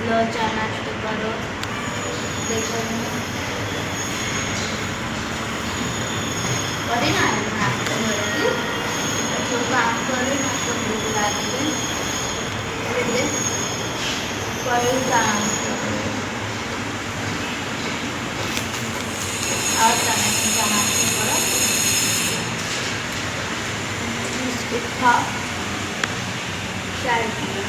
લો ચા નાસ્તો કરો. કરી નાસ્તો બધું થોડું કામ કરી નાસ્તો ભૂખ લાગી એટલે કર્યું કામ તમે ચા નાસ્તો કરો બિસ્કિટ ખાઓ ચાય પીઓ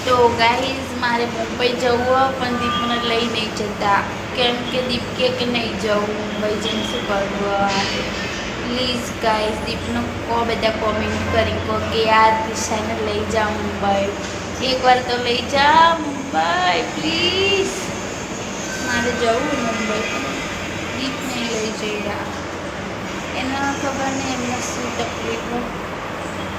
તો ગાઈઝ મારે મુંબઈ જવું પણ દીપને લઈ નહીં જતા કેમ કે દીપ કે નહીં જવું મુંબઈ જઈને શું કરવું પ્લીઝ ગાઈઝ દીપનો બધા કોમેન્ટ કરી કહો કે યાર દિશાને લઈ જાઓ મુંબઈ એકવાર તો લઈ જા મુંબઈ પ્લીઝ મારે જવું મુંબઈ દીપ નહીં લઈ જઈ એના ખબર નહીં એમને શું તકલીફ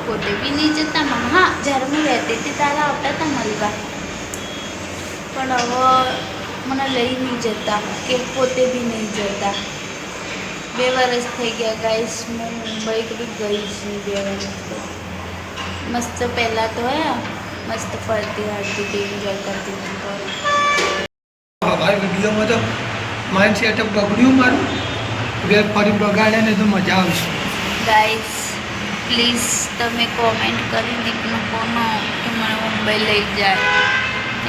પોતે બી નહીં જતા હા જ્યારે હું રહેતી હતી ત્યારે આવતા હતા મળવા પણ હવે મને લઈ નહીં જતા કે પોતે બી નહીં જતા 2 વર્ષ થઈ ગયા ગાઈસ હું મુંબઈ ગઈ જ નહીં 2 વર્ષ તો મસ્ત પહેલાં તો મસ્ત ફરતી હરતી હતી એન્જોય કરતી હતી ભાઈ વિડીયોમાં તો માઇન્ડ સેટઅપ બગડ્યું મારું ફરી બગાડે ને તો મજા આવશે ગાઈસ પ્લીઝ તમે કોમેન્ટ કરી દીપનો કોનો કે મને મુંબઈ લઈ જાય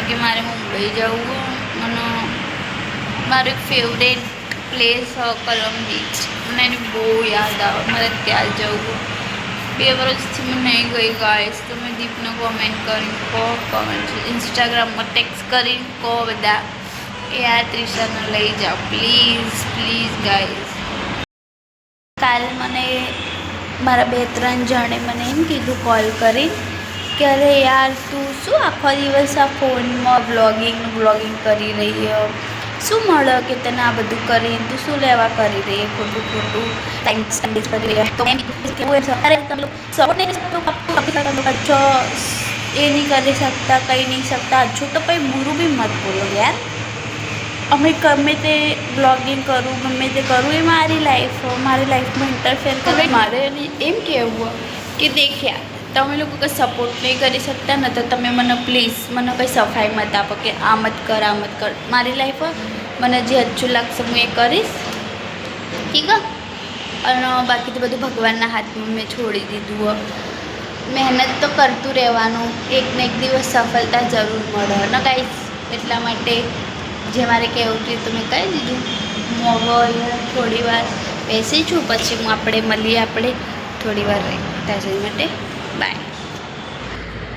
કે મારે મુંબઈ જવું મને મારું એક ફેવરેટ પ્લેસ કલમ બીચ મને એની બહુ યાદ આવે મારે ત્યાં જવું 2 વર્ષથી હું નહીં ગઈ ગાઈસ તમે દીપને કોમેન્ટ કરીને કહો કોમેન્ટ ઇન્સ્ટાગ્રામમાં ટેક્સ કરીને કહો બધા કે આ ત્રિશાને લઈ જાઓ પ્લીઝ પ્લીઝ ગાઈસ કાલ મને મારા 2-3 જણે મને એમ કીધું કોલ કરી કે અરે યાર તું શું આખો દિવસ આ ફોનમાં વ્લોગિંગ કરી રહી શું મળે કે તને આ બધું કરીને તું શું લેવા કરી રહી ખોટું ટાઈમ સ્પેન્ડ કરી રહી તો અરે તમે સપોર્ટ નહીં છો એ નહીં કરી શકતા કંઈ નહીં શકતા હજુ તો કંઈ બુરું બી મત બોલો યાર અમે ગમે તે બ્લોગિંગ કરું ગમે તે કરું એ મારી લાઈફમાં ઇન્ટરફેર કરે મારે એમ કહેવું કે દેખ્યા તમે લોકો કંઈ સપોર્ટ નહીં કરી શકતા ને તો તમે મને પ્લીઝ મને કંઈ સફાઈ મત આપો કે આ મત કર મારી લાઈફ મને જે અચ્છું લાગશે હું એ કરીશ ઠીક અને બાકી તો બધું ભગવાનના હાથમાં મેં છોડી દીધું મહેનત તો કરતું રહેવાનું એક ને એક દિવસ સફળતા જરૂર મળે ને ગાઈસ એટલા માટે જે મારે કહેવું હતું તો મેં કહી દીધું હું હવે થોડી વાર બેસી છું પછી આપણે મળીએ થોડી વાર ત્યાં જઈ માટે બાય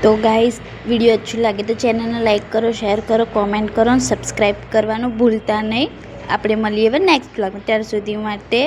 તો ગાઈસ વિડીયો અચ્છું લાગે તો ચેનલને લાઈક કરો શેર કરો કોમેન્ટ કરો અને સબસ્ક્રાઈબ કરવાનું ભૂલતા નહીં આપણે મળીએ હવે નેક્સ્ટ બ્લોગમાં ત્યાર સુધી માટે